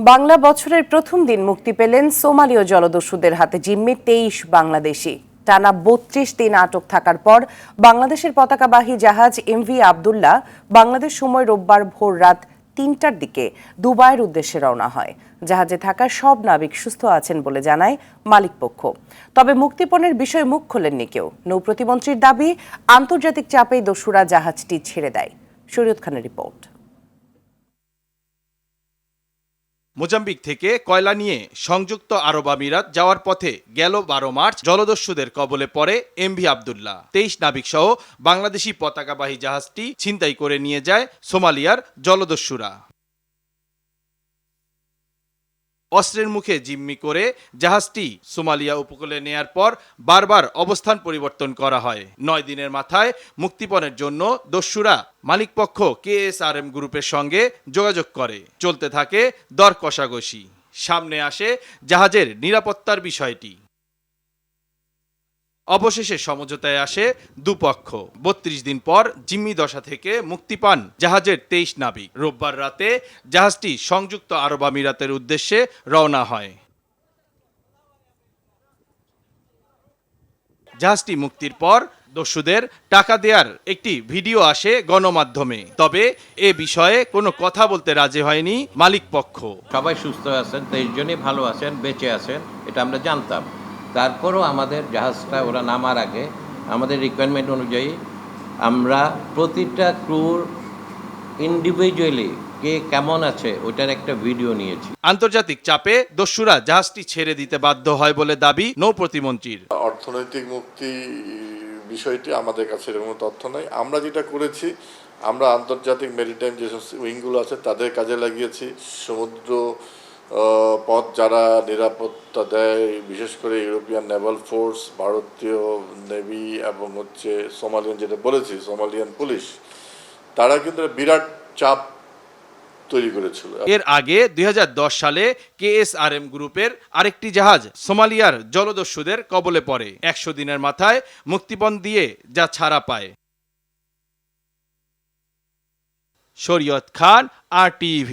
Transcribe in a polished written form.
বাংলা বছরের প্রথম দিন মুক্তি পেলেন সোমালীয় জলদস্যুদের হাতে জিম্মি ২৩ বাংলাদেশি। টানা ৩২ দিন আটক থাকার পর বাংলাদেশের পতাকাবাহী জাহাজ এমভি আবদুল্লাহ বাংলাদেশ সময় রোববার ভোর রাত ৩টার দিকে দুবাইয়ের উদ্দেশ্যে রওনা হয়। জাহাজে থাকা সব নাবিক সুস্থ আছেন বলে জানায় মালিকপক্ষ। তবে মুক্তিপণের বিষয়ে মুখ খোলেননি কেউ। নৌ প্রতিমন্ত্রীর দাবি, আন্তর্জাতিক চাপেই দস্যুরা জাহাজটি ছেড়ে দেয়। শরীয়ত খানের রিপোর্ট। মোজাম্বিক থেকে কয়লা নিয়ে সংযুক্ত আরব আমিরাত যাওয়ার পথে গেল ১২ মার্চ জলদস্যুদের কবলে পড়ে এমভি আবদুল্লাহ। ২৩ নাবিক সহ বাংলাদেশি পতাকাবাহী জাহাজটি ছিনতাই করে নিয়ে যায় সোমালিয়ার জলদস্যুরা। অস্ত্রের মুখে জিম্মি করে জাহাজটি সোমালিয়া উপকূলে নেয়ার পর বারবার অবস্থান পরিবর্তন করা হয়। ৯ দিনের মাথায় মুক্তিপণের জন্য দস্যুরা মালিকপক্ষ কেএসআরএম গ্রুপের সঙ্গে যোগাযোগ করে। চলতে থাকে দর কষাকষি। সামনে আসে জাহাজের নিরাপত্তার বিষয়টি। অবশেষে সমঝোতায় আসে দুপক্ষ। ৩২ দিন পর জিম্মি দশা থেকে মুক্তি পান জাহাজের ২৩ নাবিক। রোববার রাতে জাহাজটি সংযুক্ত আরব আমিরাতের উদ্দেশ্যে রওনা হয়। জাহাজটি মুক্তির পর দস্যুদের টাকা দেওয়ার একটি ভিডিও আসে গণমাধ্যমে। তবে এ বিষয়ে কোনো কথা বলতে রাজি হয়নি মালিকপক্ষ। সবাই সুস্থ আছেন, ২৩ জনই ভালো আছেন, বেঁচে আছেন, এটা আমরা জানতাম। তারপরও আমাদের জাহাজটা ওরা নামার আগে আমাদের রিকোয়ারমেন্ট অনুযায়ী আমরা প্রতিটা ক্রুর ইন্ডিভিজুয়ালি কে কেমন আছে ওটার একটা ভিডিও নিয়েছি। আন্তর্জাতিক চাপে দস্যুরা জাহাজটি ছেড়ে দিতে বাধ্য হয় বলে দাবি নৌ প্রতিমন্ত্রীর। অর্থনৈতিক মুক্তি বিষয়টি আমাদের কাছে এরকম তথ্য নাই। আমরা যেটা করেছি, আমরা আন্তর্জাতিক মেরিটাইম যে উইংগুলো আছে তাদের কাজে লাগিয়েছি। সমুদ্র পথ যারা নিরাপত্তা দেয়, বিশেষ করে ইউরোপিয়ান নেভাল ফোর্স, ভারতীয় নেভি এবং সোমালিয়ান, যেটা বলেছি সোমালিয়ান পুলিশ, তারা কিন্তু বিরাট চাপ তৈরি করেছিল। এর আগে ২০১০ সালে কেএসআরএম গ্রুপের আরেকটি জাহাজ সোমালিয়ার জলদস্যুদের কবলে পড়ে। ১০০ দিনের মাথায় মুক্তিপণ দিয়ে যা ছাড়া পায়। শরীয়ত খান, RTV।